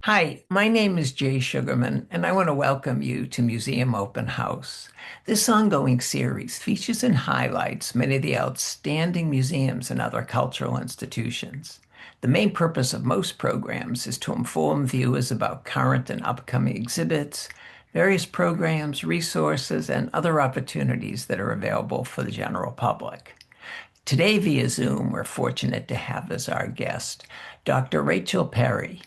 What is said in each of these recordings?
Hi, my name is Jay Sugarman, and I want to welcome you to Museum Open House. This ongoing series features and highlights many of the outstanding museums and other cultural institutions. The main purpose of most programs is to inform viewers about current and upcoming exhibits, various programs, resources, and other opportunities that are available for the general public. Today, via Zoom, we're fortunate to have as our guest Dr. Rachel Perry.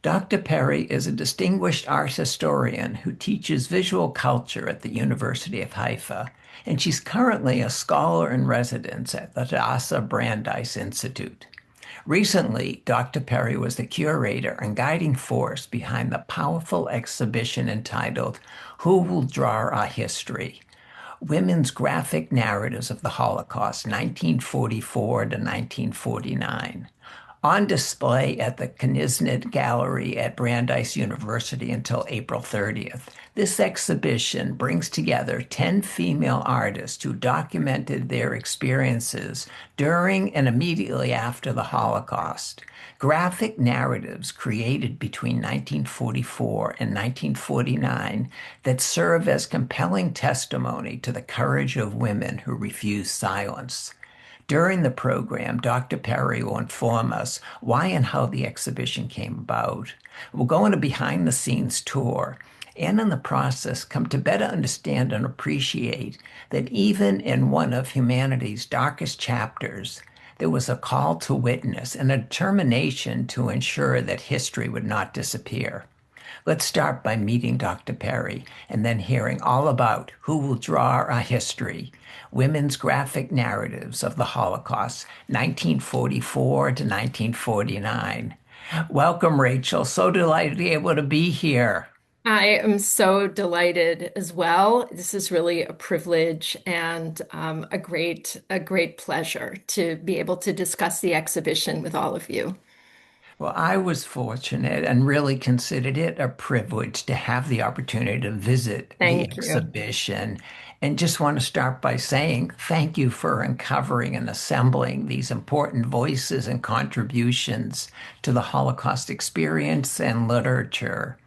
Dr. Perry is a distinguished art historian who teaches visual culture at the University of Haifa, and she's currently a scholar in residence at the Hadassah-Brandeis Institute. Recently, Dr. Perry was the curator and guiding force behind the powerful exhibition entitled Who Will Draw Our History? Women's Graphic Narratives of the Holocaust, 1944 to 1949, on display at the Kniznick Gallery at Brandeis University until April 30th. This exhibition brings together 10 female artists who documented their experiences during and immediately after the Holocaust. Graphic narratives created between 1944 and 1949 that serve as compelling testimony to the courage of women who refused silence. During the program, Dr. Perry will inform us why and how the exhibition came about. We'll go on a behind the scenes tour and in the process come to better understand and appreciate that even in one of humanity's darkest chapters, there was a call to witness and a determination to ensure that history would not disappear. Let's start by meeting Dr. Perry and then hearing all about who will draw our history, women's graphic narratives of the Holocaust, 1944 to 1949. Welcome, Rachel. So delighted to be able to be here. I am so delighted as well. This is really a privilege and a great pleasure to be able to discuss the exhibition with all of you. Well, I was fortunate and really considered it a privilege to have the opportunity to visit the Thank you. exhibition. And just want to start by saying thank you for uncovering and assembling these important voices and contributions to the Holocaust experience and literature.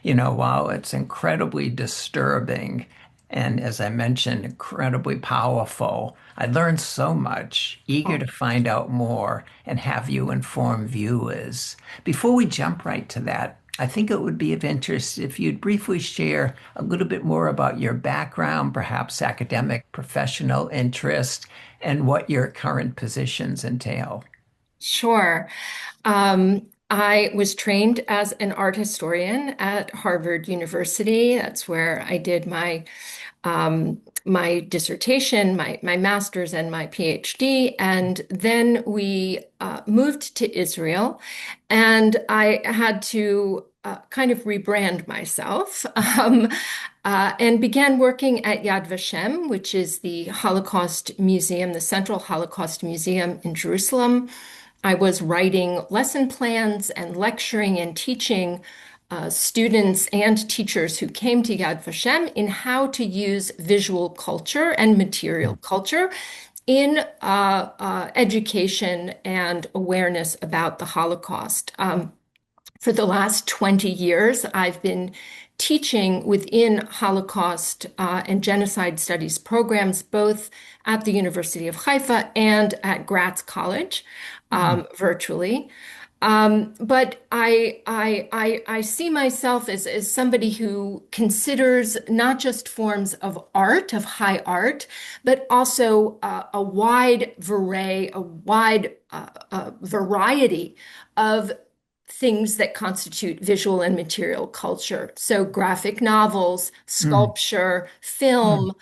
While it's incredibly disturbing and, as I mentioned, incredibly powerful, I learned so much, eager to find out more and have you inform viewers. Before we jump right to that, I think it would be of interest if you'd briefly share a little bit more about your background, perhaps academic, professional interest, and what your current positions entail. Sure. I was trained as an art historian at Harvard University. That's where I did my dissertation, my master's, and my PhD. And then we moved to Israel, and I had to kind of rebrand myself and began working at Yad Vashem, which is the Holocaust Museum, the Central Holocaust Museum in Jerusalem. I was writing lesson plans and lecturing and teaching students and teachers who came to Yad Vashem in how to use visual culture and material culture in education and awareness about the Holocaust. For the last 20 years, I've been teaching within Holocaust and genocide studies programs, both at the University of Haifa and at Gratz College, virtually. But I see myself as somebody who considers not just forms of art, of high art, but also a wide variety of things that constitute visual and material culture. So graphic novels, Mm, sculpture, mm. film,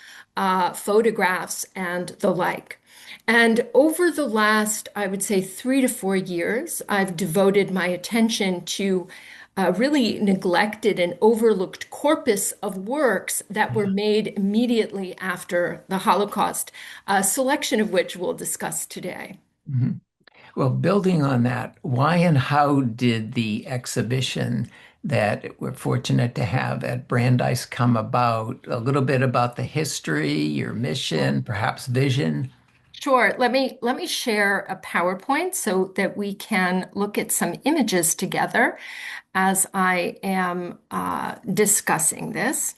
photographs, and the like. And over the last, I would say, 3 to 4 years, I've devoted my attention to really neglected and overlooked corpus of works that were made immediately after the Holocaust, a selection of which we'll discuss today. Mhm. Well, building on that, why and how did the exhibition that we're fortunate to have at Brandeis come about? A little bit about the history, your mission, perhaps vision. Sure. Let me share a PowerPoint so that we can look at some images together as I am discussing this.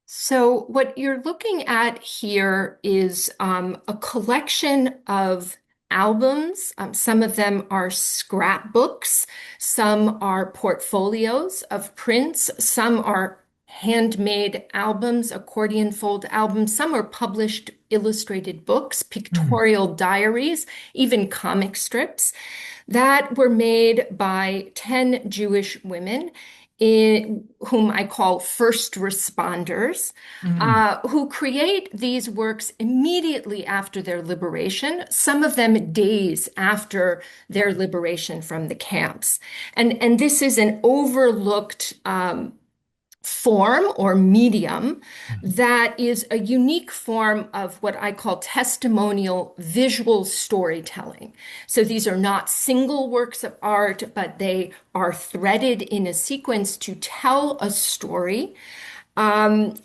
So what you're looking at here is a collection of albums. Some of them are scrapbooks, some are portfolios of prints, some are handmade albums, accordion fold albums, some are published illustrated books, Mm, pictorial diaries, even comic strips that were made by 10 Jewish women whom I call first responders, mm, who create these works immediately after their liberation, some of them days after their liberation from the camps. And this is an overlooked form or medium mm, that is a unique form of what I call testimonial visual storytelling. So these are not single works of art, but they are threaded in a sequence to tell a story.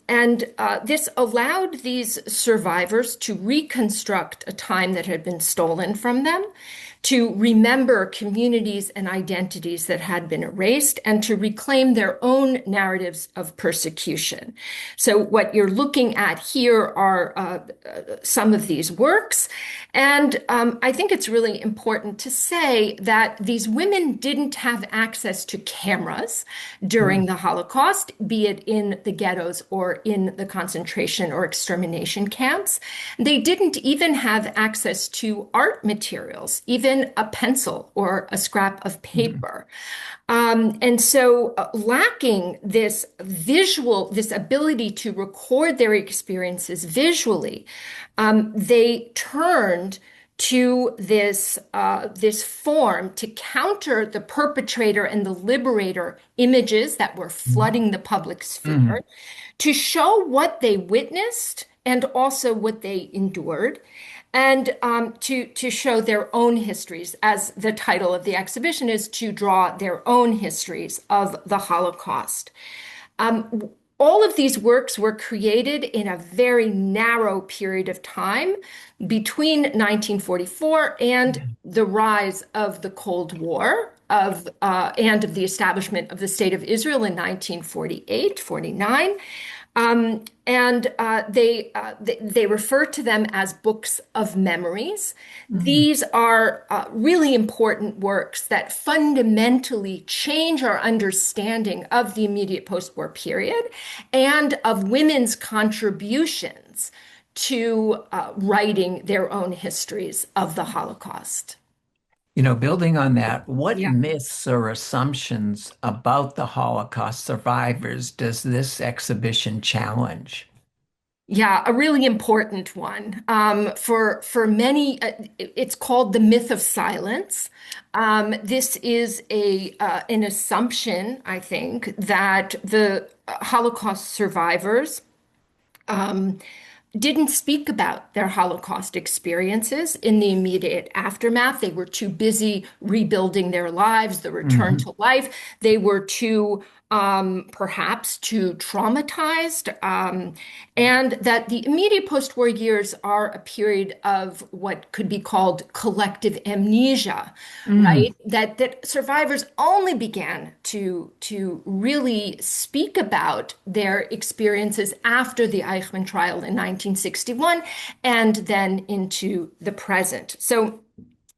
And this allowed these survivors to reconstruct a time that had been stolen from them, to remember communities and identities that had been erased, and to reclaim their own narratives of persecution. So, what you're looking at here are some of these works. And I think it's really important to say that these women didn't have access to cameras during mm, the Holocaust, be it in the ghettos or in the concentration or extermination camps. They didn't even have access to art materials, even a pencil or a scrap of mm, paper. And so, lacking this visual, this ability to record their experiences visually, they turned to this form to counter the perpetrator and the liberator images that were mm, flooding the public sphere, mm. to show what they witnessed and also what they endured, and to show their own histories, as the title of the exhibition is, to draw their own histories of the Holocaust. Um, all of these works were created in a very narrow period of time between 1944 and the rise of the Cold War and of the establishment of the State of Israel in 1948, 49. And they refer to them as books of memories. Mm. These are really important works that fundamentally change our understanding of the immediate post-war period and of women's contributions to writing their own histories of the Holocaust. Building on that, what Yeah. myths or assumptions about the Holocaust survivors does this exhibition challenge? Yeah, a really important one. For many, it's called the myth of silence. This is a an assumption, I think, that the Holocaust survivors um, didn't speak about their Holocaust experiences in the immediate aftermath. They were too busy rebuilding their lives, the return Hmm. to life. They were too, perhaps, too traumatized. And that the immediate post-war years are a period of what could be called collective amnesia, Mm. right? That survivors only began to really speak about their experiences after the Eichmann trial in 1961 and then into the present. So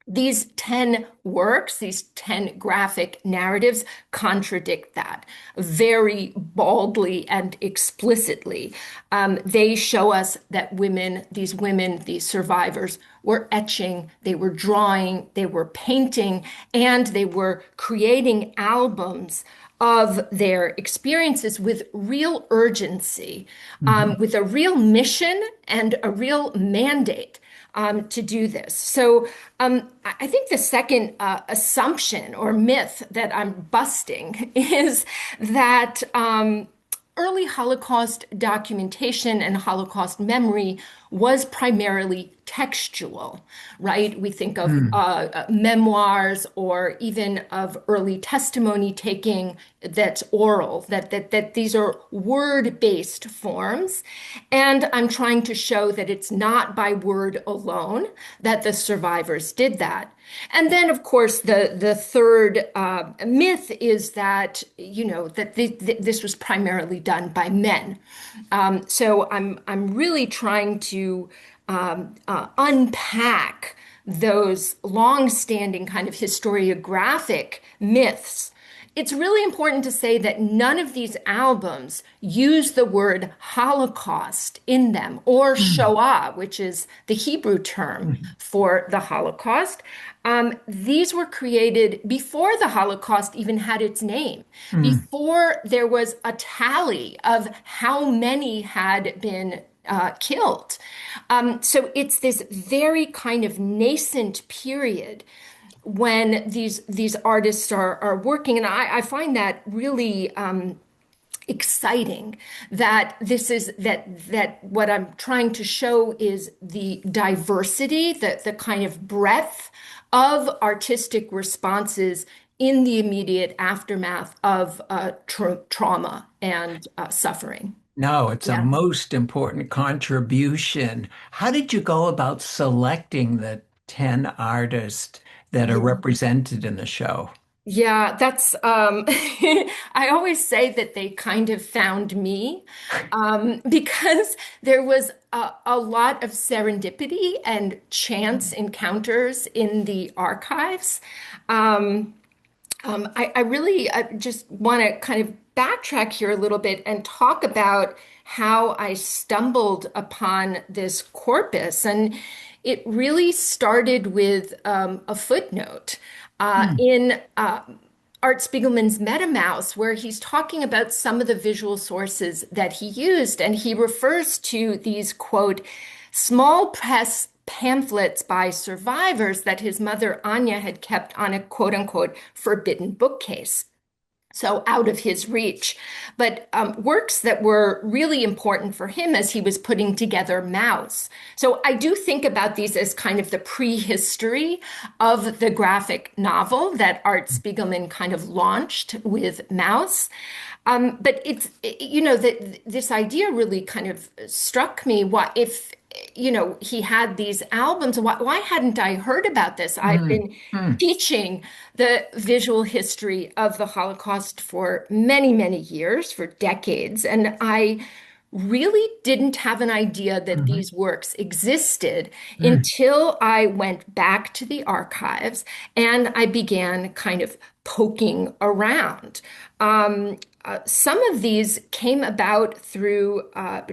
these 10 works, these 10 graphic narratives contradict that very baldly and explicitly. They show us that women, these survivors, were etching, they were drawing, they were painting, and they were creating albums of their experiences with real urgency, Mhm. with a real mission and a real mandate to do this. So I think the second assumption or myth that I'm busting is that early Holocaust documentation and Holocaust memory was primarily textual, right? We think of Mm, memoirs or even of early testimony taking that's oral, that these are word-based forms. And I'm trying to show that it's not by word alone that the survivors did that. And then, of course, the third myth is that, that this was primarily done by men. So I'm really trying to unpack those long-standing kind of historiographic myths. It's really important to say that none of these albums use the word Holocaust in them or mm, Shoah, which is the Hebrew term mm, for the Holocaust. These were created before the Holocaust even had its name, mm. before there was a tally of how many had been killed. So it's this very kind of nascent period when these artists are working, and I find that really exciting that this is that what I'm trying to show is the diversity, the kind of breadth of artistic responses in the immediate aftermath of trauma and suffering. No, it's a Yeah. most important contribution. How did you go about selecting the 10 artists that are Yeah. represented in the show? Yeah, that's I always say that they kind of found me because there was a lot of serendipity and chance encounters in the archives. Um, I really just want to kind of backtrack here a little bit and talk about how I stumbled upon this corpus. And it really started with a footnote Mm, in Art Spiegelman's MetaMouse, where he's talking about some of the visual sources that he used. And he refers to these, quote, small press pamphlets by survivors that his mother Anya had kept on a quote unquote forbidden bookcase. So out of his reach, but works that were really important for him as he was putting together Mouse. So I do think about these as kind of the prehistory of the graphic novel that Art Spiegelman kind of launched with Mouse. But that this idea really kind of struck me. What if, he had these albums? Why hadn't I heard about this? I've mm, been mm, teaching the visual history of the Holocaust for many, many years, for decades, and I really didn't have an idea that mhm, these works existed mm, until I went back to the archives and I began kind of poking around. Some of these came about through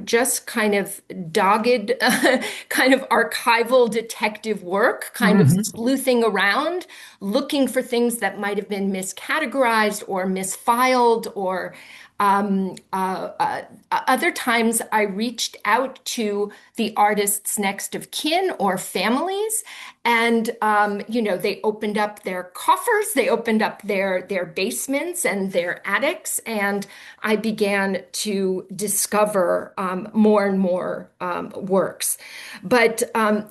just kind of dogged, kind of archival detective work, kind of mhm, sleuthing around, looking for things that might have been miscategorized or misfiled or other times I reached out to the artists' next of kin or families, and they opened up their coffers, they opened up their basements and their attics, and I began to discover more and more works. But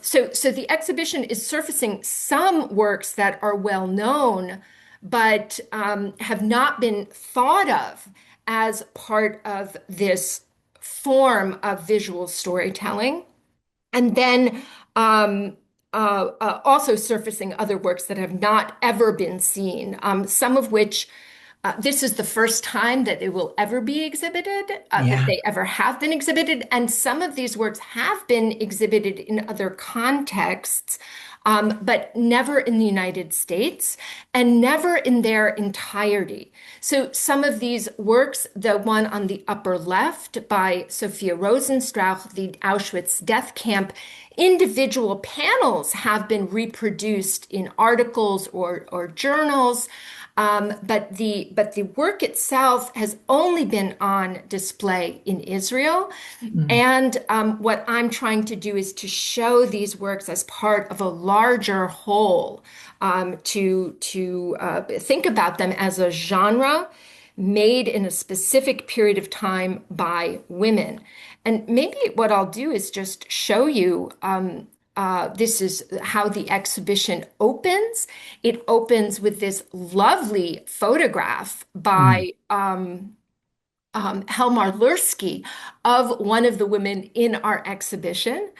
so the exhibition is surfacing some works that are well known, but have not been thought of as part of this form of visual storytelling. And then also surfacing other works that have not ever been seen, some of which this is the first time that it will ever be exhibited, that yeah. they ever have been exhibited. And some of these works have been exhibited in other contexts, but never in the United States and never in their entirety. So some of these works, the one on the upper left by Sophia Rosenstrauch, the Auschwitz death camp, individual panels have been reproduced in articles or journals. But the work itself has only been on display in Israel. Mm, And what I'm trying to do is to show these works as part of a larger whole, to think about them as a genre made in a specific period of time by women. And maybe what I'll do is just show you. This is how the exhibition opens. It opens with this lovely photograph Mm, by Helmar Lursky of one of the women in our exhibition,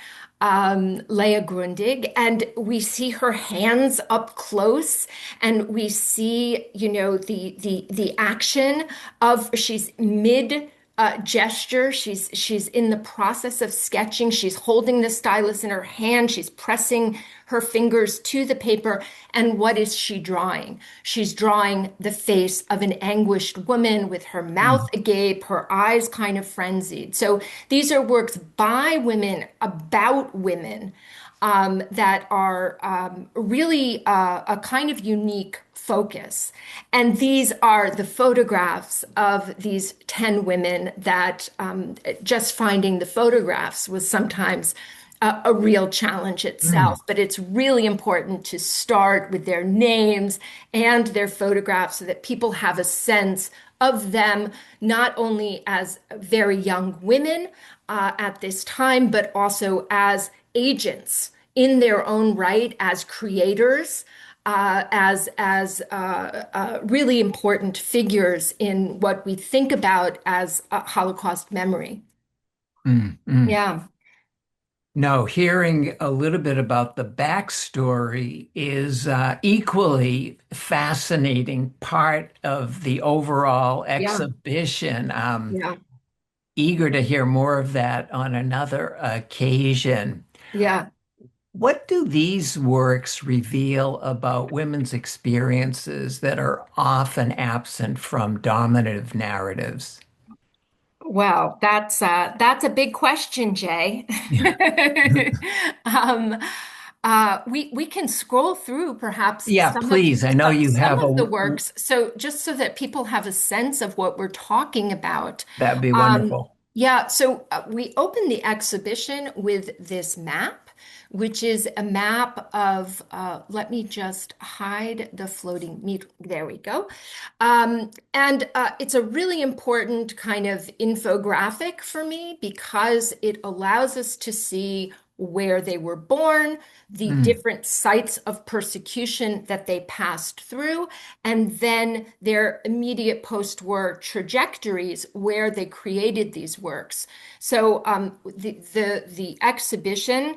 Leah Grundig, and we see her hands up close, and we see, the action of she's mid. Gesture. She's in the process of sketching. She's holding the stylus in her hand. She's pressing her fingers to the paper. And what is she drawing? She's drawing the face of an anguished woman with her mouth mm, agape, her eyes kind of frenzied. So these are works by women, about women, that are really a kind of unique focus. And these are the photographs of these 10 women that just finding the photographs was sometimes a real challenge itself. mm, But it's really important to start with their names and their photographs so that people have a sense of them, not only as very young women at this time, but also as agents in their own right, as creators, as really important figures in what we think about as a Holocaust memory. mm. Yeah, No, hearing a little bit about the backstory is equally fascinating part of the overall yeah, exhibition. yeah, Eager to hear more of that on another occasion. yeah. What do these works reveal about women's experiences that are often absent from dominative narratives? Well, that's a big question, Jay. Yeah. Um, we can scroll through perhaps Yeah, some of please. I know you some have of the works, so just so that people have a sense of what we're talking about. that'd be Um, wonderful. yeah, so we opened the exhibition with this map, which is a map of. Let me just hide the floating meat. There we go. And it's a really important kind of infographic for me because it allows us to see where they were born, the Mm, different sites of persecution that they passed through, and then their immediate post-war trajectories where they created these works. So the exhibition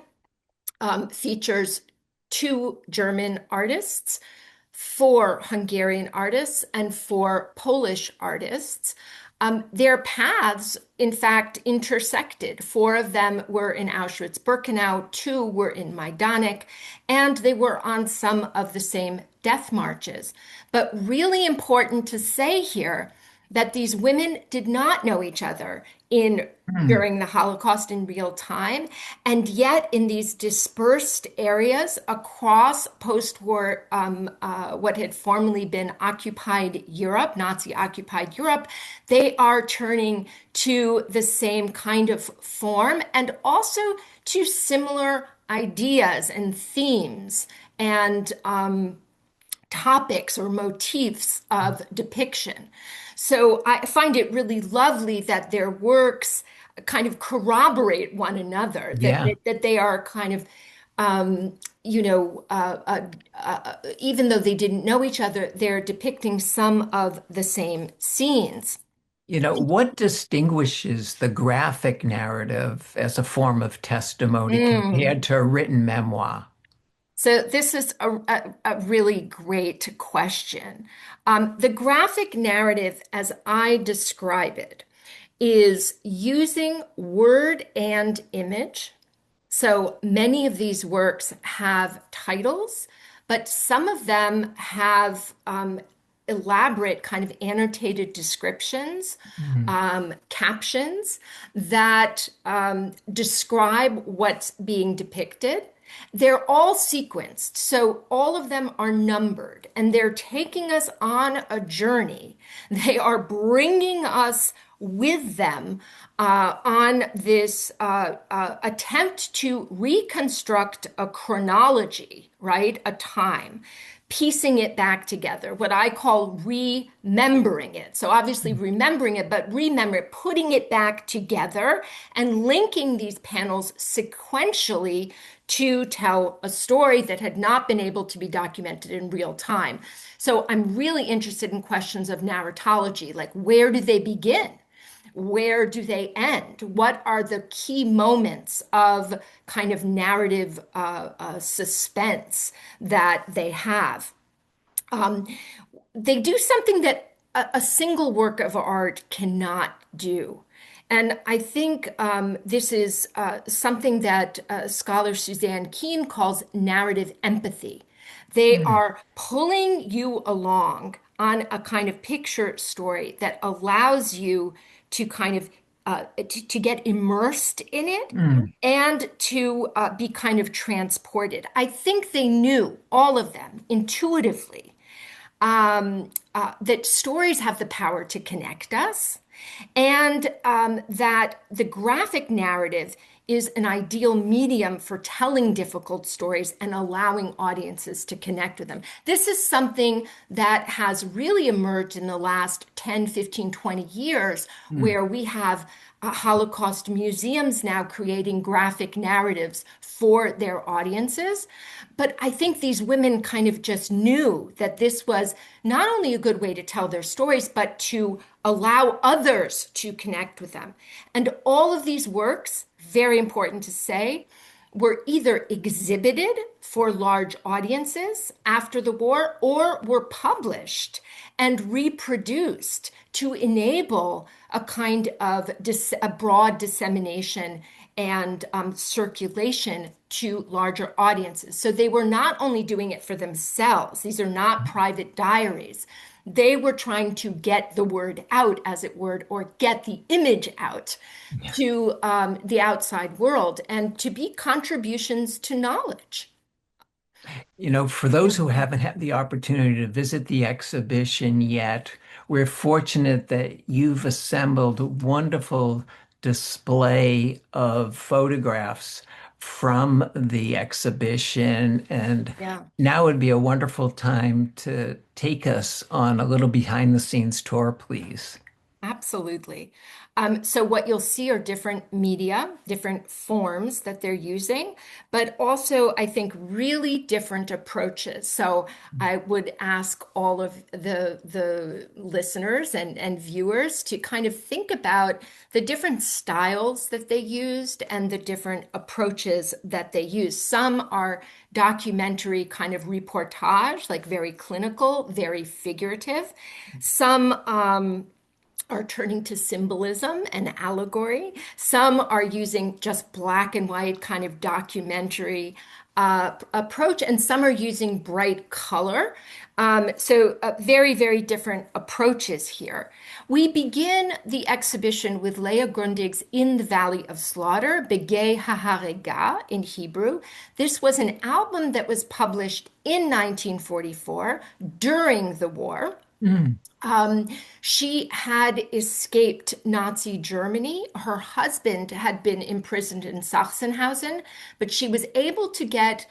features two German artists, four Hungarian artists, and four Polish artists. Their paths, in fact, intersected. Four of them were in Auschwitz-Birkenau, two were in Majdanek, and they were on some of the same death marches. But really important to say here that these women did not know each other in mm. during the Holocaust in real time. And yet, in these dispersed areas across post-war, what had formerly been occupied Europe, Nazi-occupied Europe, they are turning to the same kind of form and also to similar ideas and themes and topics or motifs of depiction. So I find it really lovely that their works kind of corroborate one another, Yeah. that they are kind of, even though they didn't know each other, they're depicting some of the same scenes. What distinguishes the graphic narrative as a form of testimony Mm. compared to a written memoir? So this is a really great question. The graphic narrative, as I describe it, is using word and image. So many of these works have titles, but some of them have elaborate kind of annotated descriptions, Mm, captions that describe what's being depicted. They're all sequenced, so all of them are numbered, and they're taking us on a journey. They are bringing us with them on this attempt to reconstruct a chronology, right? A time piecing it back together, what I call remembering it. So obviously remembering it, but remember it, putting it back together and linking these panels sequentially to tell a story that had not been able to be documented in real time. So I'm really interested in questions of narratology, like where do they begin? Where do they end? What are the key moments of kind of narrative suspense that they have? Um, they do something that a single work of art cannot do. And I think this is something that scholar Suzanne Keen calls narrative empathy. They Mm, are pulling you along on a kind of picture story that allows you to kind of to get immersed in it mm, and to be kind of transported. I think they knew, all of them, intuitively, that stories have the power to connect us, and that the graphic narrative is an ideal medium for telling difficult stories and allowing audiences to connect with them. This is something that has really emerged in the last 10, 15, 20 years, mm. where we have Holocaust museums now creating graphic narratives for their audiences. But I think these women kind of just knew that this was not only a good way to tell their stories, but to allow others to connect with them. And all of these works, very important to say, were either exhibited for large audiences after the war or were published and reproduced to enable a kind of a broad dissemination and circulation to larger audiences. So they were not only doing it for themselves, these are not private diaries. They were trying to get the word out, as it were, or get the image out to the outside world and to be contributions to knowledge. For those who haven't had the opportunity to visit the exhibition yet, we're fortunate that you've assembled a wonderful display of photographs from the exhibition. And Yeah. now would be a wonderful time to take us on a little behind the scenes tour, please. Absolutely. So what you'll see are different media, different forms that they're using, but also I think really different approaches. So I would ask all of the listeners and viewers to kind of think about the different styles that they used and the different approaches that they used. Some are documentary kind of reportage, like very clinical, very figurative. Some are turning to symbolism and allegory. Some are using just black and white kind of documentary approach, and some are using bright color. So very, very different approaches here. We begin the exhibition with Leah Grundig's In the Valley of Slaughter, Begay Haharega in Hebrew. This was an album that was published in 1944 during the war. Mm, Um, she had escaped Nazi Germany. Her husband had been imprisoned in Sachsenhausen, but she was able to get,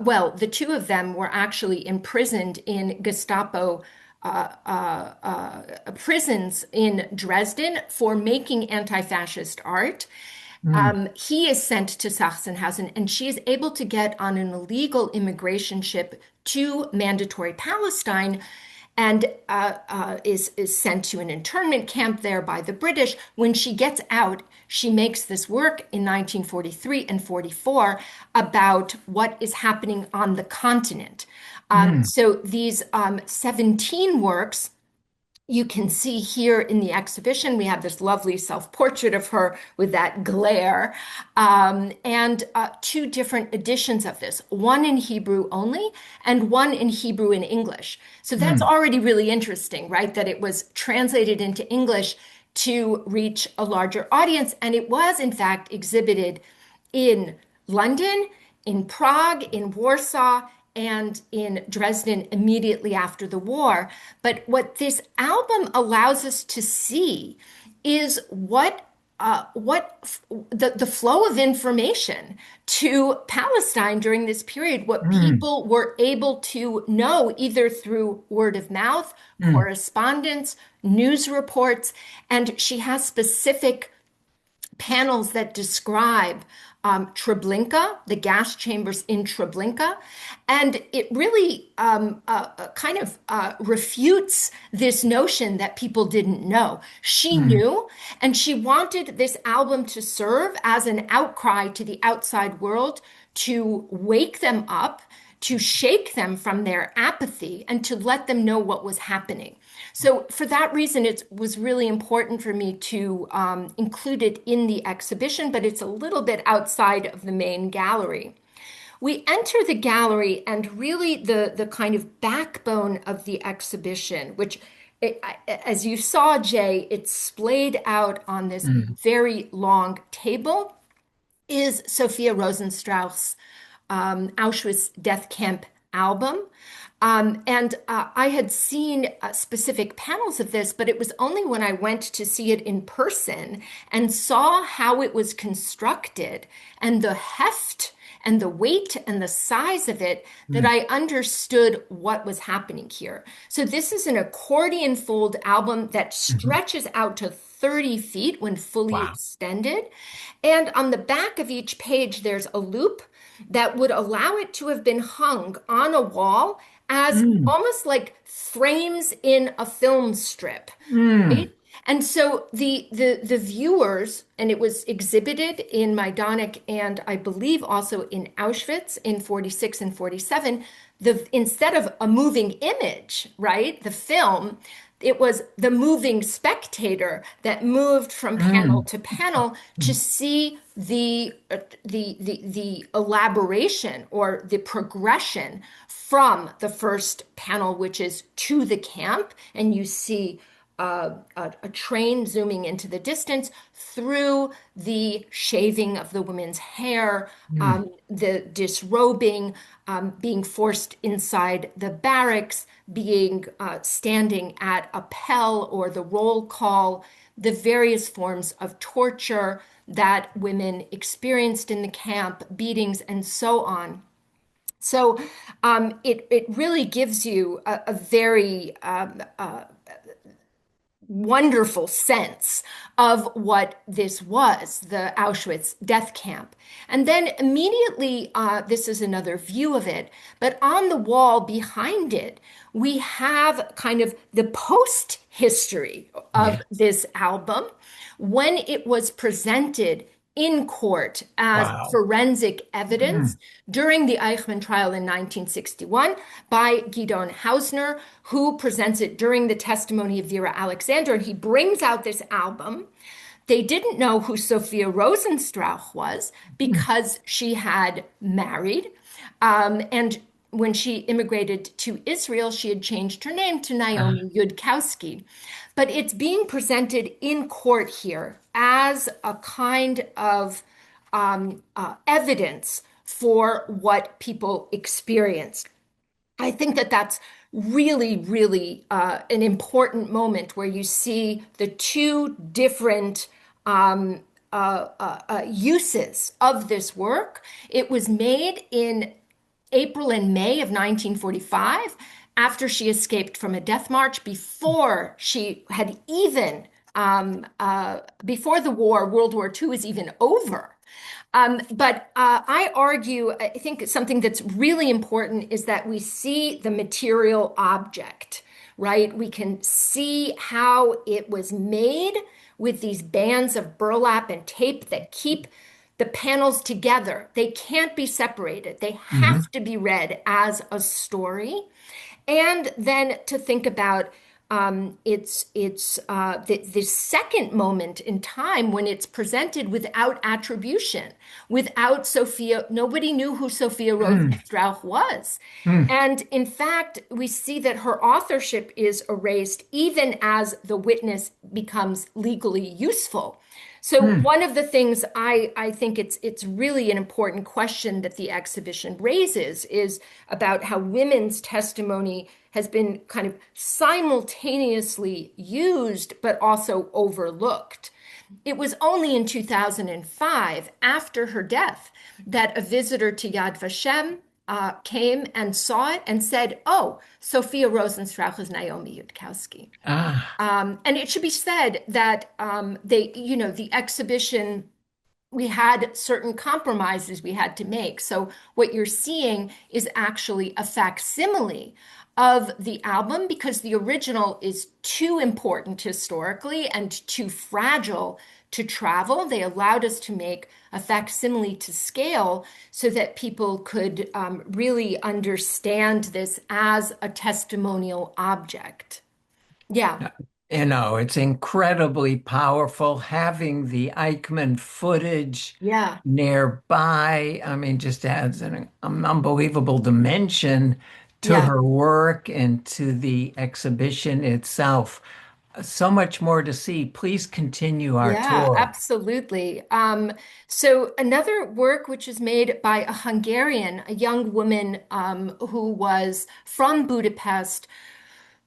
well, the two of them were actually imprisoned in Gestapo prisons in Dresden for making anti-fascist art. mm, He is sent to Sachsenhausen, and she is able to get on an illegal immigration ship to Mandatory Palestine and is sent to an internment camp there by the British. When she gets out, she makes this work in 1943 and 44 about what is happening on the continent. mm. So these 17 works you can see here in the exhibition, we have this lovely self-portrait of her with that glare, and two different editions of this, one in Hebrew only and one in Hebrew and English. So that's Mm. already really interesting, right? That it was translated into English to reach a larger audience. And it was, in fact, exhibited in London, in Prague, in Warsaw, and in Dresden immediately after the war. But what this album allows us to see is what the flow of information to Palestine during this period, what Mm, people were able to know either through word of mouth, mm, correspondence, news reports, and she has specific panels that describe Treblinka, the gas chambers in Treblinka. And it really kind of refutes this notion that people didn't know. She mm, knew, and she wanted this album to serve as an outcry to the outside world to wake them up, to shake them from their apathy, and to let them know what was happening. So, for that reason, it was really important for me to include it in the exhibition, but it's a little bit outside of the main gallery. We enter the gallery, and really the kind of backbone of the exhibition, which, as you saw, Jay, it's splayed out on this mm. very long table, is Sophia Rosenstrauch's Auschwitz Death Camp album. And I had seen specific panels of this, but it was only when I went to see it in person and saw how it was constructed and the heft and the weight and the size of it that Mm. I understood what was happening here. So this is an accordion fold album that Mhm. stretches out to 30 feet when fully Wow. extended. And on the back of each page, there's a loop that would allow it to have been hung on a wall as Mm, almost like frames in a film strip, mm, right? And so the viewers, and it was exhibited in Majdanek and I believe also in Auschwitz in 46 and 47, instead of a moving image, right? The film, it was the moving spectator that moved from panel mm, to panel to mm, see the elaboration or the progression from the first panel, which is to the camp, and you see a train zooming into the distance through the shaving of the women's hair, mm, the disrobing, being forced inside the barracks, being standing at a Appell or the roll call, the various forms of torture that women experienced in the camp, beatings, and so on. So it really gives you a very wonderful sense of what this was, the Auschwitz death camp. And then immediately, this is another view of it, but on the wall behind it, we have kind of the post history of yeah. this album when it was presented in court as Wow. forensic evidence Mm, during the Eichmann trial in 1961 by Gidon Hausner, who presents it during the testimony of Vera Alexander. And he brings out this album. They didn't know who Sophia Rosenstrauch was mm, because she had married. And when she immigrated to Israel, she had changed her name to uh, Naomi Yudkowsky. But it's being presented in court here as a kind of evidence for what people experienced. I think that that's really, really an important moment where you see the two different uses of this work. It was made in April and May of 1945 after she escaped from a death march, before she had even, before the war, World War II is even over. But I argue, I think something that's really important is that we see the material object, right? We can see how it was made with these bands of burlap and tape that keep the panels together. They can't be separated. They mhm, have to be read as a story. And then to think about the second moment in time when it's presented without attribution, without Sophia. Nobody knew who Sophia mm, Rosenstrauch was. mm, And in fact, we see that her authorship is erased even as the witness becomes legally useful. So mm, one of the things I think it's really an important question that the exhibition raises is about how women's testimony has been kind of simultaneously used but also overlooked. It was only in 2005, after her death, that a visitor to Yad Vashem came and saw it and said, "Oh, Sophia Rosenstrauch is Naomi Yudkowsky." Ah, And it should be said that the exhibition, we had certain compromises we had to make. So what you're seeing is actually a facsimile of the album because the original is too important historically and too fragile to travel. They allowed us to make a facsimile to scale so that people could really understand this as a testimonial object. Yeah, it's incredibly powerful having the Eichmann footage yeah, nearby. I mean, just adds an unbelievable dimension to yeah. her work and to the exhibition itself. So much more to see. Please continue our Yeah, tour. absolutely. So another work which is made by a Hungarian, a young woman who was from Budapest,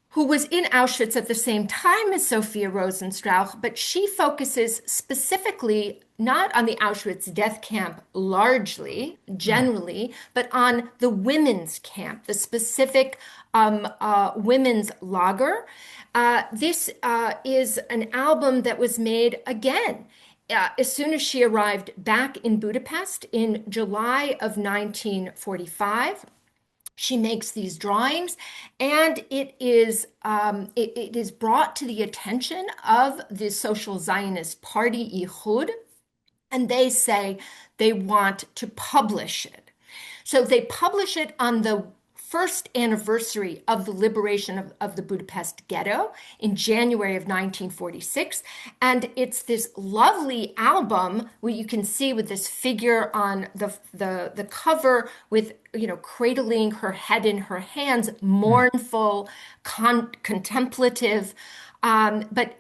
who was in Auschwitz at the same time as Sophia Rosenstrauch, but she focuses specifically not on the Auschwitz death camp largely, Mm. generally, but on the women's camp, the specific women's lager. This is an album that was made again as soon as she arrived back in Budapest in July of 1945. She makes these drawings, and it is brought to the attention of the Social Zionist Party, Ihud, and they say they want to publish it. So they publish it on the first anniversary of the liberation of the Budapest ghetto in January of 1946. And it's this lovely album where you can see with this figure on the cover with, cradling her head in her hands, mournful, contemplative. But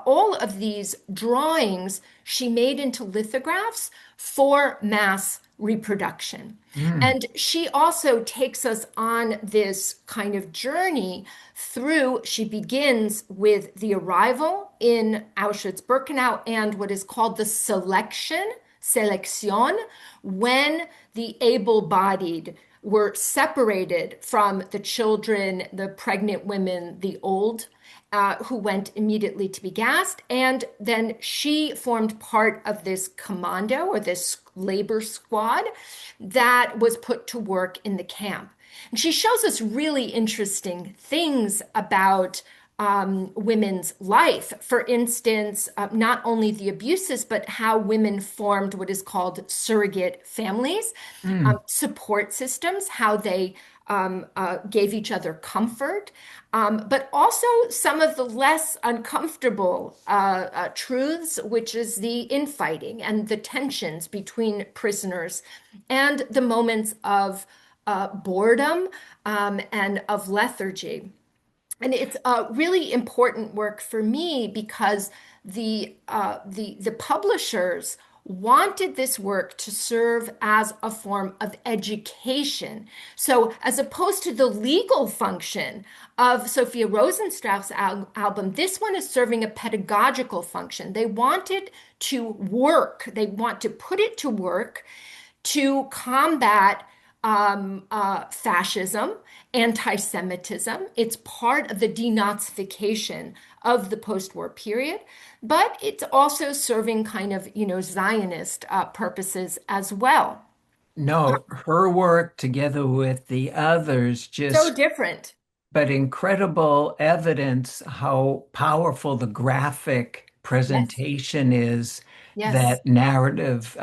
all of these drawings she made into lithographs for mass reproduction. Mm. And she also takes us on this kind of journey through, she begins with the arrival in Auschwitz-Birkenau and what is called the selection, when the able-bodied were separated from the children, the pregnant women, the old, who went immediately to be gassed. And then she formed part of this commando or this labor squad that was put to work in the camp. And she shows us really interesting things about women's life. For instance, not only the abuses, but how women formed what is called surrogate families, Mm. support systems, how they gave each other comfort, but also some of the less uncomfortable truths, which is the infighting and the tensions between prisoners and the moments of boredom and of lethargy. And it's a really important work for me because the publishers wanted this work to serve as a form of education. So, as opposed to the legal function of Sophia Rosenstrauch's album, this one is serving a pedagogical function. They wanted to work, they want to put it to work to combat fascism, anti-Semitism. It's part of the denazification of the post-war period, but it's also serving kind of, Zionist purposes as well. No, her work together with the others So just, different. but incredible evidence how powerful the graphic Yes, presentation is yes. that narrative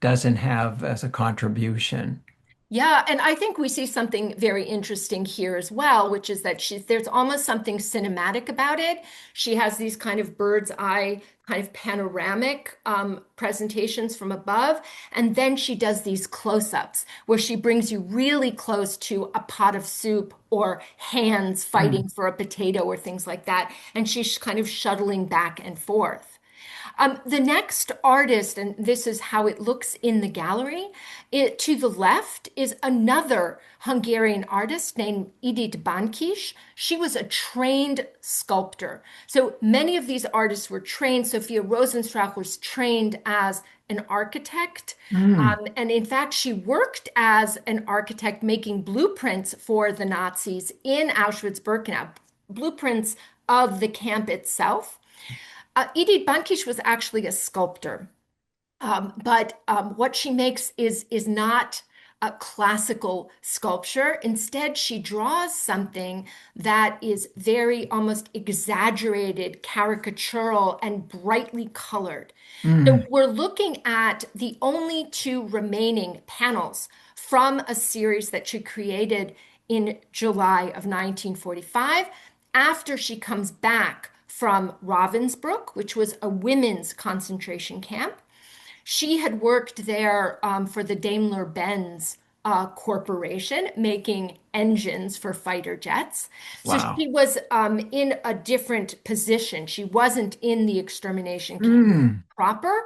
doesn't have as a contribution. Yeah, and I think we see something very interesting here as well, which is that there's almost something cinematic about it. She has these kind of bird's eye, kind of panoramic presentations from above, and then she does these close-ups where she brings you really close to a pot of soup or hands Mm. fighting for a potato or things like that, and she's kind of shuttling back and forth. The next artist, and this is how it looks in the gallery, to the left is another Hungarian artist named Edith Bankish. She was a trained sculptor. So many of these artists were trained. Sophia Rosenstrauch was trained as an architect. Mm. And in fact, she worked as an architect making blueprints for the Nazis in Auschwitz-Birkenau, blueprints of the camp itself. Edith Bankish was actually a sculptor, but what she makes is not a classical sculpture. Instead, she draws something that is very almost exaggerated, caricatural, and brightly colored. So Mm. we're looking at the only two remaining panels from a series that she created in July of 1945 after she comes back from Ravensbrück, which was a women's concentration camp. She had worked there for the Daimler-Benz corporation, making engines for fighter jets. So Wow. she was in a different position. She wasn't in the extermination camp Mm. proper,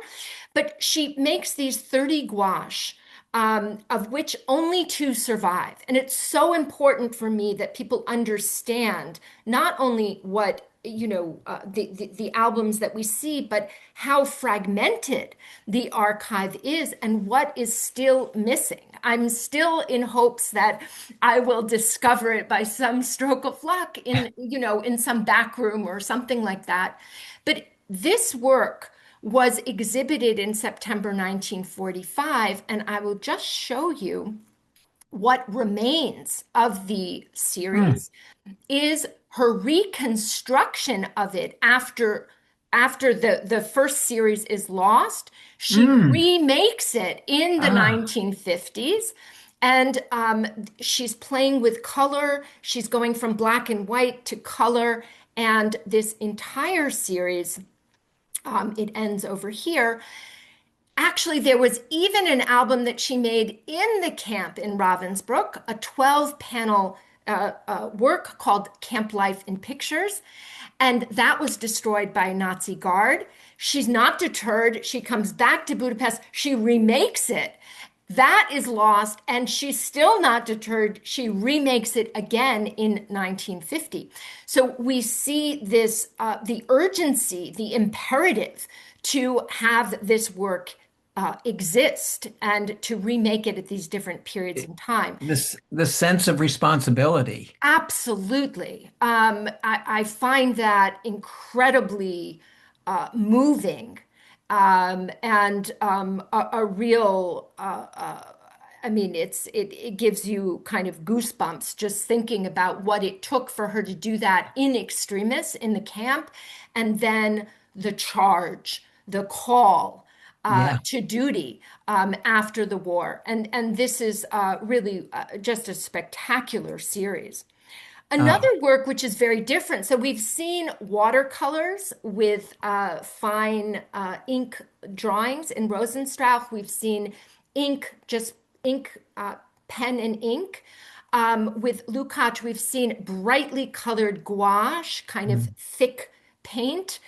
but she makes these 30 gouache, of which only two survive. And it's so important for me that people understand not only what the albums that we see, but how fragmented the archive is and what is still missing. I'm still in hopes that I will discover it by some stroke of luck in some back room or something like that. But this work was exhibited in September 1945, and I will just show you what remains of the Mm. series is her reconstruction of it after the first series is lost. She Mm. remakes it in the Ah. 1950s. And she's playing with color. She's going from black and white to color. And this entire series, it ends over here. Actually, there was even an album that she made in the camp in Ravensbrück, a 12-panel work called Camp Life in Pictures. And that was destroyed by a Nazi guard. She's not deterred. She comes back to Budapest. She remakes it. That is lost, and she's still not deterred. She remakes it again in 1950. So we see this, the urgency, the imperative to have this work exist and to remake it at these different periods in time. The sense of responsibility. Absolutely. I find that incredibly moving and a real, I mean, it gives you kind of goosebumps just thinking about what it took for her to do that in extremis in the camp, and then the charge, the call Yeah. to duty after the war. And this is really just a spectacular series. Another Oh. work which is very different. So we've seen watercolors with fine ink drawings in Rosenstrauch. We've seen ink, just ink, pen and ink. With Lukács, we've seen brightly colored gouache, kind of Mm. thick paint,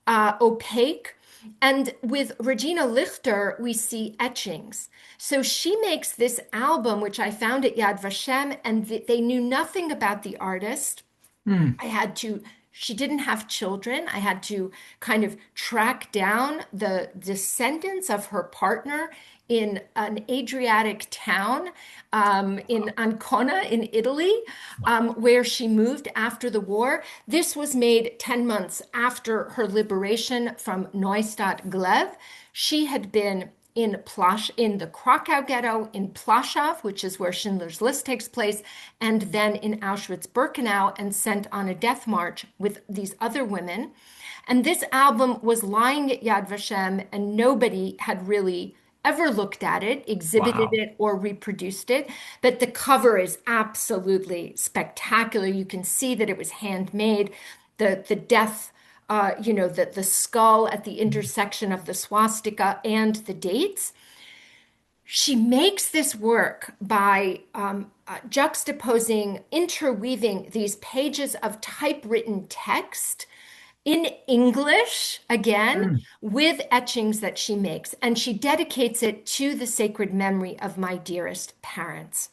opaque. And with Regina Lichter, we see etchings. So she makes this album, which I found at Yad Vashem, and they knew nothing about the artist. Mm. I had to, she didn't have children. I had to kind of track down the descendants of her partner in an Adriatic town in Ancona in Italy, where she moved after the war. This was made 10 months after her liberation from Neustadt Glev. She had been in the Krakow ghetto, in Plaszow, which is where Schindler's List takes place, and then in Auschwitz-Birkenau, and sent on a death march with these other women. And this album was lying at Yad Vashem, and nobody had really ever looked at it, exhibited Wow. it, or reproduced it. But the cover is absolutely spectacular. You can see that it was handmade. The death, the skull at the intersection of the swastika and the dates. She makes this work by juxtaposing, interweaving these pages of typewritten text in English, again, Mm. with etchings that she makes, and she dedicates it to the sacred memory of my dearest parents.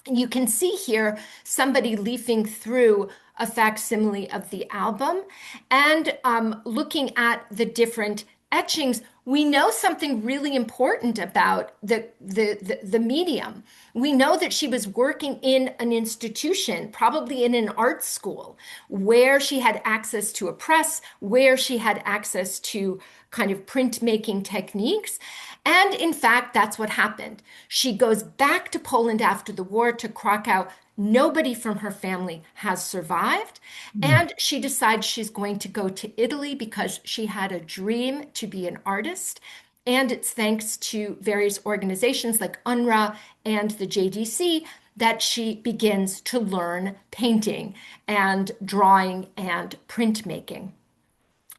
You can see here somebody leafing through a facsimile of the album and looking at the different etchings. We know something really important about the medium. We know that she was working in an institution, probably in an art school, where she had access to a press, where she had access to kind of printmaking techniques. And in fact, that's what happened. She goes back to Poland after the war to Krakow. Nobody from her family has survived. Mm. And she decides she's going to go to Italy because she had a dream to be an artist. And it's thanks to various organizations like UNRWA and the JDC that she begins to learn painting and drawing and printmaking.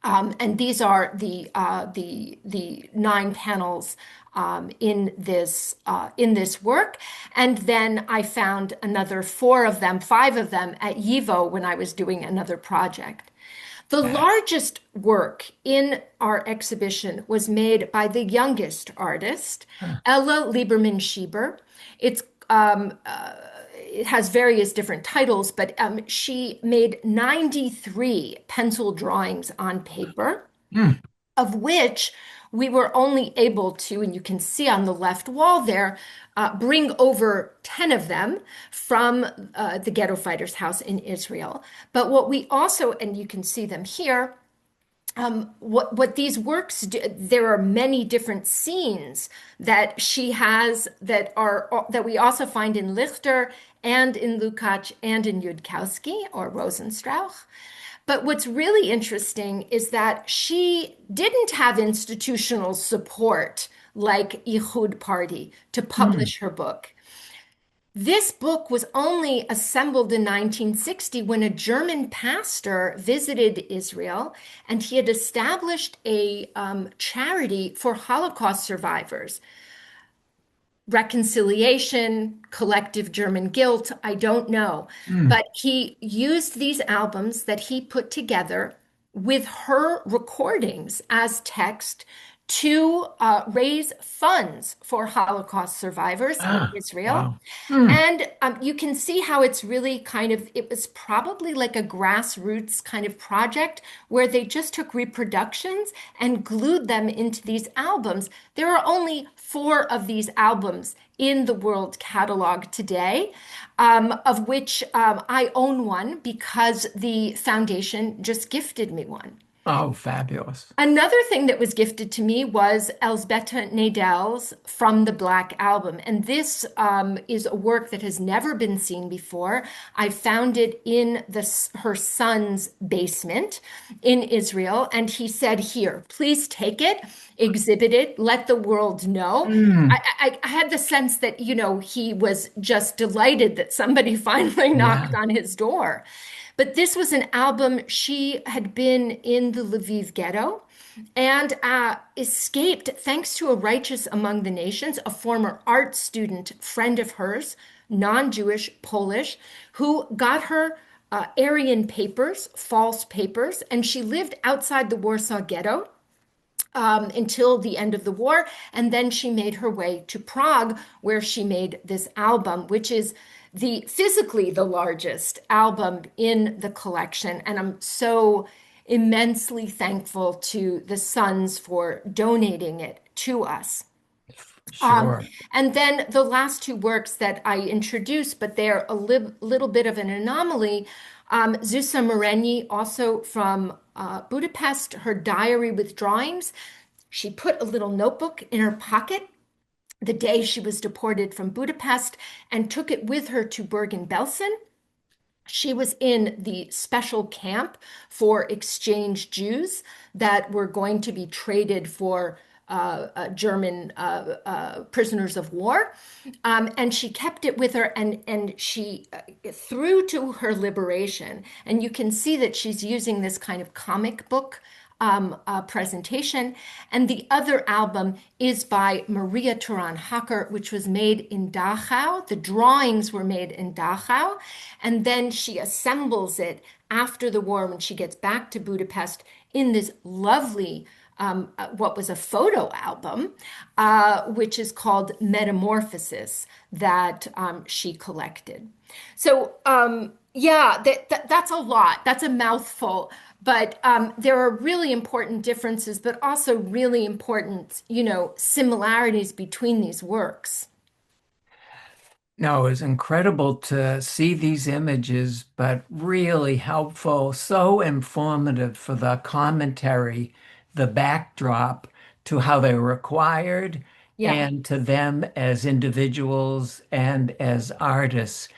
And these are the 9 panels in this work. And then I found another 4 of them, 5 of them at YIVO when I was doing another project. The Wow. largest work in our exhibition was made by the youngest artist, Huh. Ella Lieberman Schieber. It's it has various different titles, but she made 93 pencil drawings on paper, Mm. of which we were only able to, and you can see on the left wall there, bring over 10 of them from the Ghetto Fighters House in Israel. But what we also, and you can see them here, what these works do, there are many different scenes that she has that we also find in Lichter and in Lukács and in Yudkowsky or Rosenstrauch. But what's really interesting is that she didn't have institutional support like Ihud Party to Mm. publish her book. This book was only assembled in 1960 when a German pastor visited Israel and he had established a charity for Holocaust survivors. Reconciliation, collective German guilt, I don't know. Mm. But he used these albums that he put together with her recordings as text to raise funds for Holocaust survivors in Ah, Israel. wow. Mm. And you can see how it's really kind of, it was probably like a grassroots kind of project where they just took reproductions and glued them into these albums. There are only 4 of these albums in the world catalog today, of which I own one because the foundation just gifted me one. Oh, fabulous. Another thing that was gifted to me was Elsbetta Nadel's From the Black Album. And this is a work that has never been seen before. I found it in her son's basement in Israel. And he said, Here, please take it, exhibit it, let the world know. Mm. I had the sense that, he was just delighted that somebody finally knocked Yeah. on his door. But this was an album. She had been in the Lviv ghetto and escaped thanks to a righteous among the nations, a former art student friend of hers, non-Jewish, Polish, who got her Aryan papers, false papers, and she lived outside the Warsaw Ghetto until the end of the war. And then she made her way to Prague, where she made this album, which is physically the largest album in the collection. And I'm so immensely thankful to the Sons for donating it to us. Um, Sure. and then the last 2 works that I introduced, but they're a little bit of an anomaly. Zsuzsa Morennyi, also from Budapest, her diary with drawings. She put a little notebook in her pocket the day she was deported from Budapest and took it with her to Bergen-Belsen. She was in the special camp for exchange Jews that were going to be traded for German prisoners of war. And she kept it with her and she through to her liberation. And you can see that she's using this kind of comic book presentation. And the other album is by Maria Turan Hacker, which was made in Dachau. The drawings were made in Dachau. And then she assembles it after the war when she gets back to Budapest in this lovely what was a photo album, which is called Metamorphosis, that she collected. So, yeah, that's a lot. That's a mouthful. But there are really important differences, but also really important, similarities between these works. No, it's incredible to see these images, but really helpful, so informative for the commentary, the backdrop to how they were acquired, Yeah, and to them as individuals and as artists.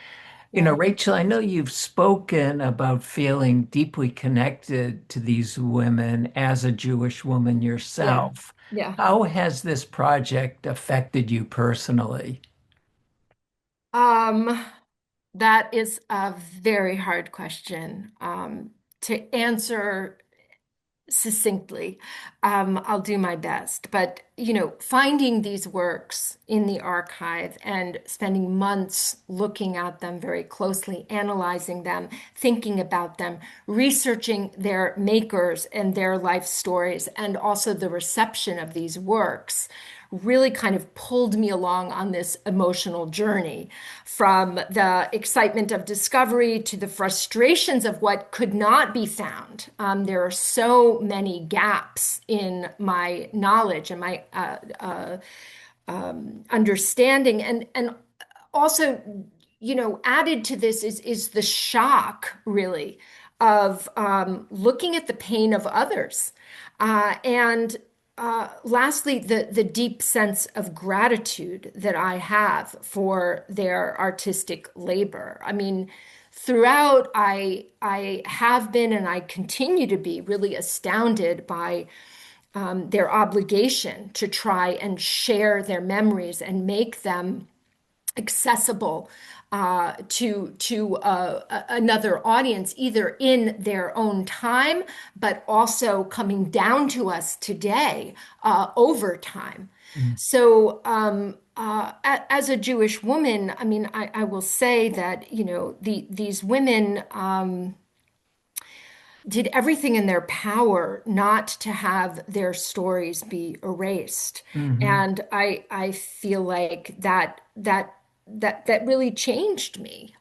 yeah, Rachel, I know you've spoken about feeling deeply connected to these women as a Jewish woman yeah, yourself. yeah. How has this project affected you personally? Um, that is a very hard question to answer succinctly. I'll do my best. But, finding these works in the archive and spending months looking at them very closely, analyzing them, thinking about them, researching their makers and their life stories, and also the reception of these works really kind of pulled me along on this emotional journey from the excitement of discovery to the frustrations of what could not be found. There are so many gaps in my knowledge and my understanding, and also, added to this is the shock, really, of looking at the pain of others, and lastly, the deep sense of gratitude that I have for their artistic labor. I mean, throughout, I have been and I continue to be really astounded by their obligation to try and share their memories and make them accessible to another audience, either in their own time, but also coming down to us today over time. Mm. So, as a Jewish woman, I mean, I will say that these women did everything in their power not to have their stories be erased. Mhm. And I feel like that really changed me.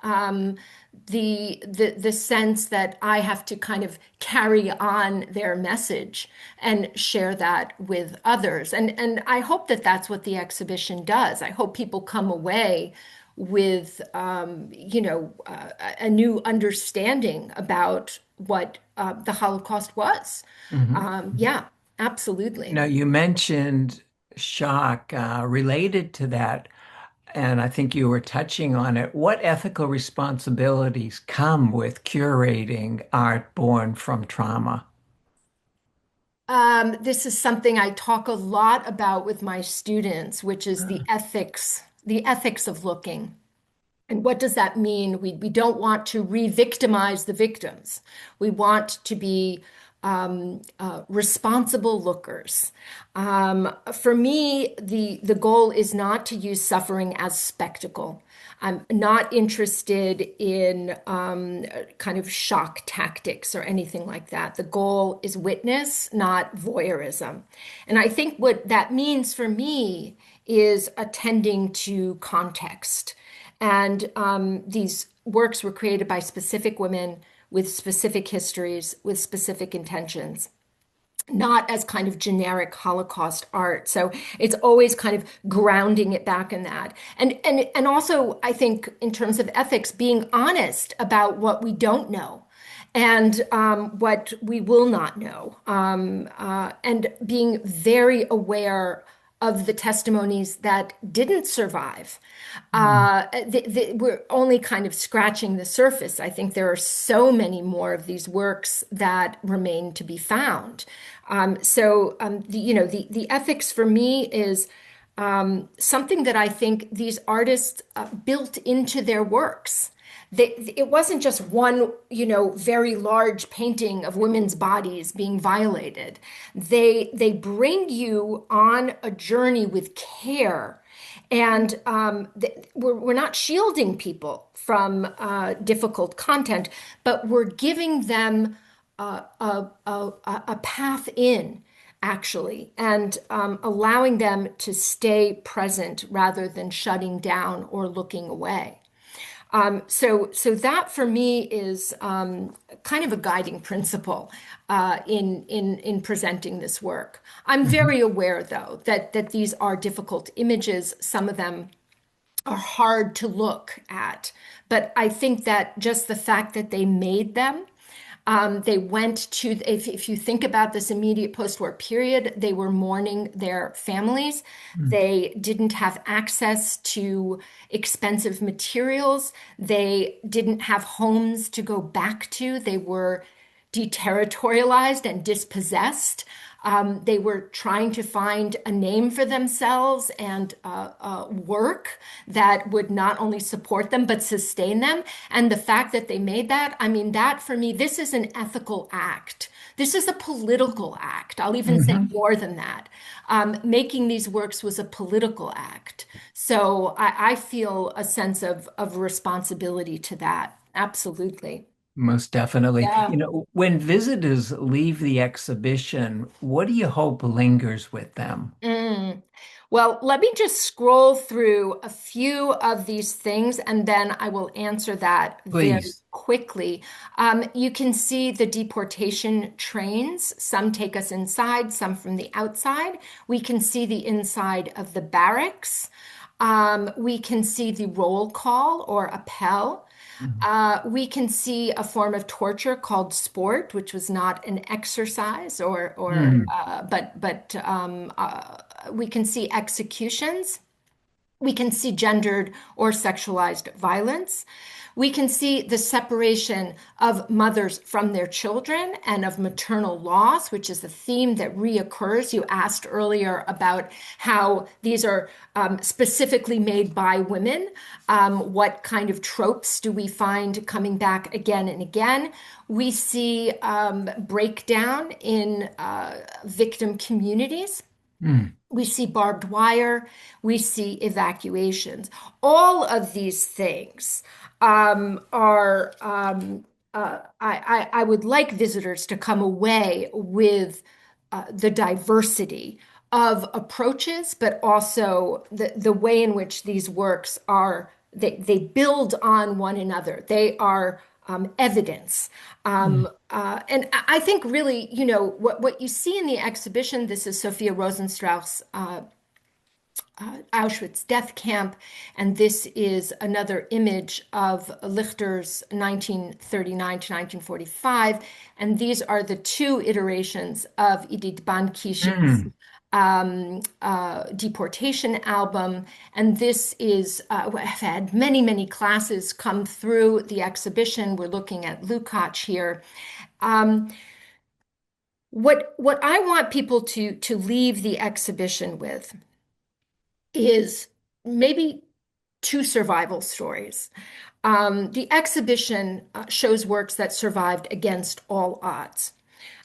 The sense that I have to kind of carry on their message and share that with others. And I hope that that's what the exhibition does. I hope people come away with a new understanding about what the Holocaust was. Mhm. Yeah, absolutely. You mentioned shock related to that, and I think you were touching on it. What ethical responsibilities come with curating art born from trauma? This is something I talk a lot about with my students, which is the ethics of looking. And what does that mean? We don't want to re-victimize the victims. We want to be responsible lookers. For me, the goal is not to use suffering as spectacle. I'm not interested in kind of shock tactics or anything like that. The goal is witness, not voyeurism. And I think what that means for me is attending to context. And these works were created by specific women with specific histories, with specific intentions, not as kind of generic Holocaust art. So it's always kind of grounding it back in that. And also, I think in terms of ethics, being honest about what we don't know and what we will not know, and being very aware of the testimonies that didn't survive. Mm. We're only kind of scratching the surface. I think there are so many more of these works that remain to be found. The ethics for me is something that I think these artists built into their works. It wasn't just one, very large painting of women's bodies being violated. They bring you on a journey with care, and we're not shielding people from difficult content, but we're giving them a path in, actually, and allowing them to stay present rather than shutting down or looking away. So that for me is kind of a guiding principle in presenting this work. I'm Mhm. very aware, though, that these are difficult images. Some of them are hard to look at, but I think that just the fact that they made them, they went to, if you think about this immediate post-war period, they were mourning their families. Mm. They didn't have access to expensive materials. They didn't have homes to go back to. They were deterritorialized and dispossessed. They were trying to find a name for themselves and work that would not only support them but sustain them. And the fact that they made that, I mean, that for me, this is an ethical act. This is a political act. I'll even say Mhm. more than that. Making these works was a political act. So I feel a sense of responsibility to that. Absolutely. Most definitely. Yeah. When visitors leave the exhibition, what do you hope lingers with them? Mm. Well, let me just scroll through a few of these things and then I will answer that very Please. quickly. You can see the deportation trains. Some take us inside, some from the outside. We can see the inside of the barracks. We can see the roll call or appel. Mhm. We can see a form of torture called sport, which was not an exercise, Mm. but we can see executions. We can see gendered or sexualized violence. We can see the separation of mothers from their children and of maternal loss, which is a theme that reoccurs. You asked earlier about how these are specifically made by women. What kind of tropes do we find coming back again and again? We see breakdown in victim communities. Mm. We see barbed wire, we see evacuations. All of these things are, I would like visitors to come away with the diversity of approaches, but also the way in which these works are, they build on one another. They are evidence. Mm. And I think really, what you see in the exhibition, this is Sophia Rosenstrauch's Auschwitz death camp, and this is another image of Lichter's 1939 to 1945, and these are the two iterations of Edith Bankish's Mm. deportation album. And this is, I've had many, many classes come through the exhibition. We're looking at Lukács here. Um, what I want people to leave the exhibition with is maybe two survival stories. The exhibition shows works that survived against all odds.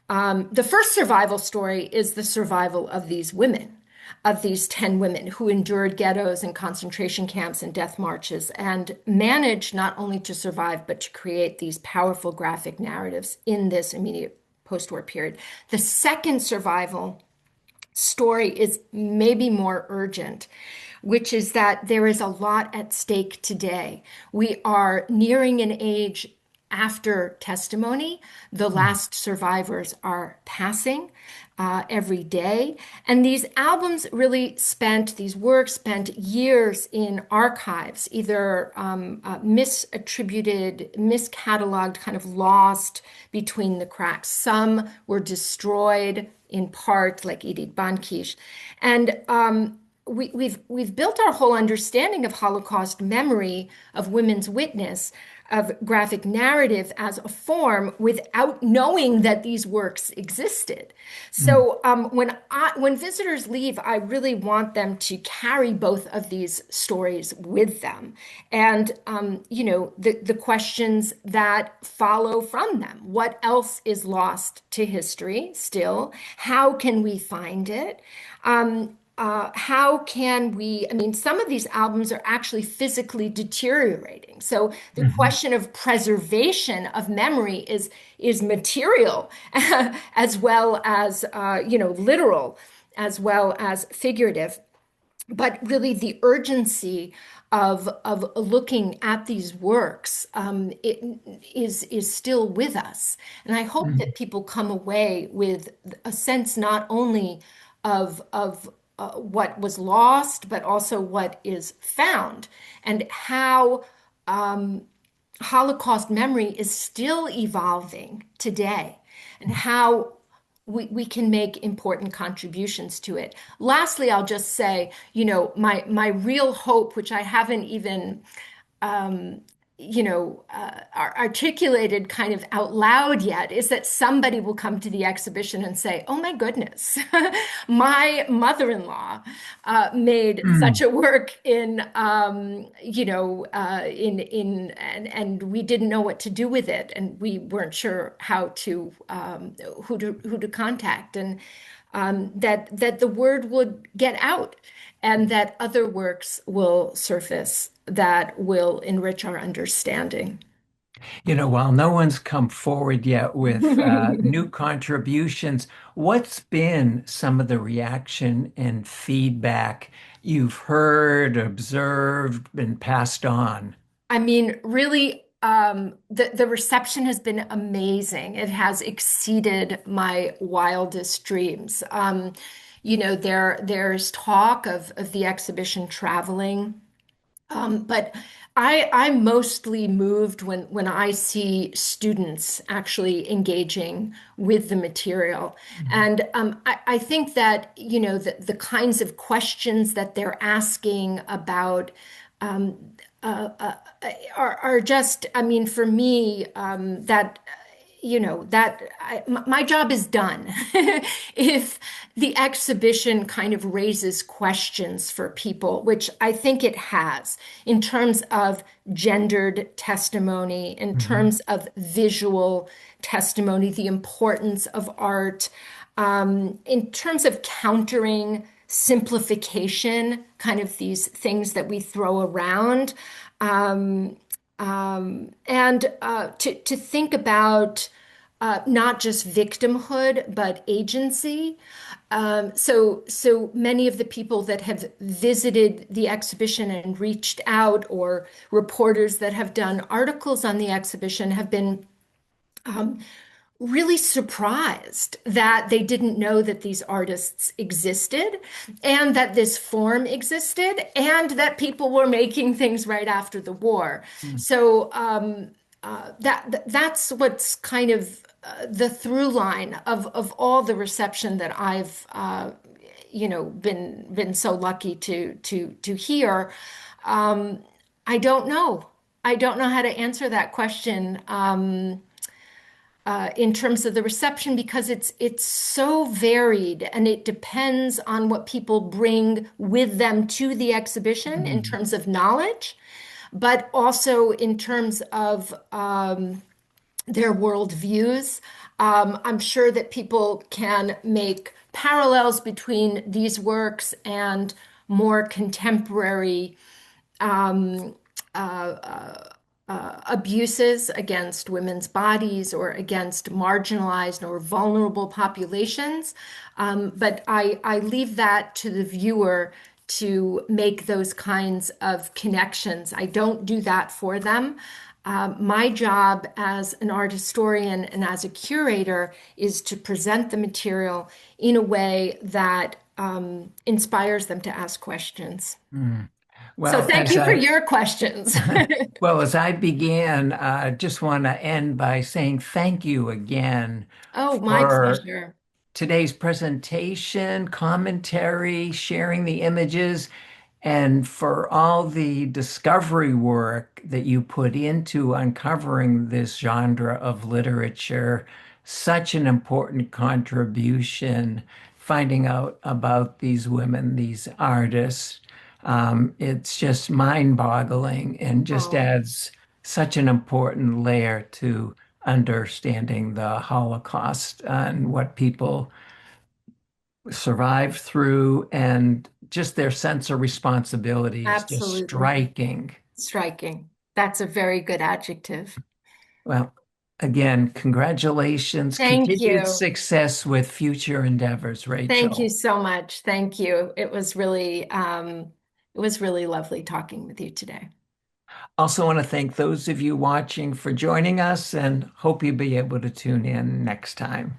The first survival story is the survival of these women, of these 10 women who endured ghettos and concentration camps and death marches and managed not only to survive, but to create these powerful graphic narratives in this immediate post-war period. The second survival story is maybe more urgent, which is that there is a lot at stake today. We are nearing an age after testimony. The Mm. last survivors are passing every day. And these albums really these works spent years in archives, either misattributed, miscatalogued, kind of lost between the cracks. Some were destroyed in part, like Edith Bankish. And we've built our whole understanding of Holocaust memory, of women's witness, of graphic narrative as a form without knowing that these works existed. Mm, So when visitors leave, I really want them to carry both of these stories with them, and the questions that follow from them. What else is lost to history still? How can we find it? How can we, I mean, some of these albums are actually physically deteriorating. So the mhm. question of preservation of memory is material as well as literal as well as figurative. But really the urgency of looking at these works it is still with us. And I hope that Mm. people come away with a sense not only of what was lost, but also what is found, and how Holocaust memory is still evolving today, and how we can make important contributions to it. Lastly, I'll just say, my real hope, which I haven't even articulated kind of out loud yet, is that somebody will come to the exhibition and say, "Oh my goodness, my mother-in-law made such Mm. a work and we didn't know what to do with it, and we weren't sure how to who to contact, and that the word would get out." And that other works will surface that will enrich our understanding. While no one's come forward yet with new contributions, what's been some of the reaction and feedback you've heard, observed, been passed on? I mean, really, the reception has been amazing. It has exceeded my wildest dreams. There's talk of the exhibition traveling. But I'm mostly moved when I see students actually engaging with the material. Mhm. And I think that, the kinds of questions that they're asking about um, are just, I mean, for me, my job is done if the exhibition kind of raises questions for people, which I think it has, in terms of gendered testimony, in Mhm. terms of visual testimony, the importance of art, in terms of countering simplification, kind of these things that we throw around. Um, and to think about not just victimhood, but agency. So many of the people that have visited the exhibition and reached out, or reporters that have done articles on the exhibition, have been um, really surprised that they didn't know that these artists existed, and that this form existed, and that people were making things right after the war. Mm. So that's what's kind of the through line of all the reception that I've been so lucky to hear. Um, I don't know. I don't know how to answer that question. In terms of the reception, because it's so varied, and it depends on what people bring with them to the exhibition in Mm. terms of knowledge, but also in terms of their worldviews. I'm sure that people can make parallels between these works and more contemporary abuses against women's bodies, or against marginalized or vulnerable populations. But I leave that to the viewer to make those kinds of connections. I don't do that for them. My job as an art historian and as a curator is to present the material in a way that inspires them to ask questions. Mm. So Well, thank you for your questions. as I began, I just want to end by saying thank you again Oh, my for pleasure. today's presentation, commentary, sharing the images, and for all the discovery work that you put into uncovering this genre of literature. Such an important contribution, finding out about these women, these artists. It's just mind-boggling and just Oh, adds such an important layer to understanding the Holocaust and what people survived through, and just their sense of responsibility is just absolutely. striking. Striking. That's a very good adjective. Well, again, congratulations, Thank continued you. success with future endeavors, Thank you Rachel. so much. Thank you. It was really lovely talking with you today. Also want to thank those of you watching for joining us and hope you'll be able to tune in next time.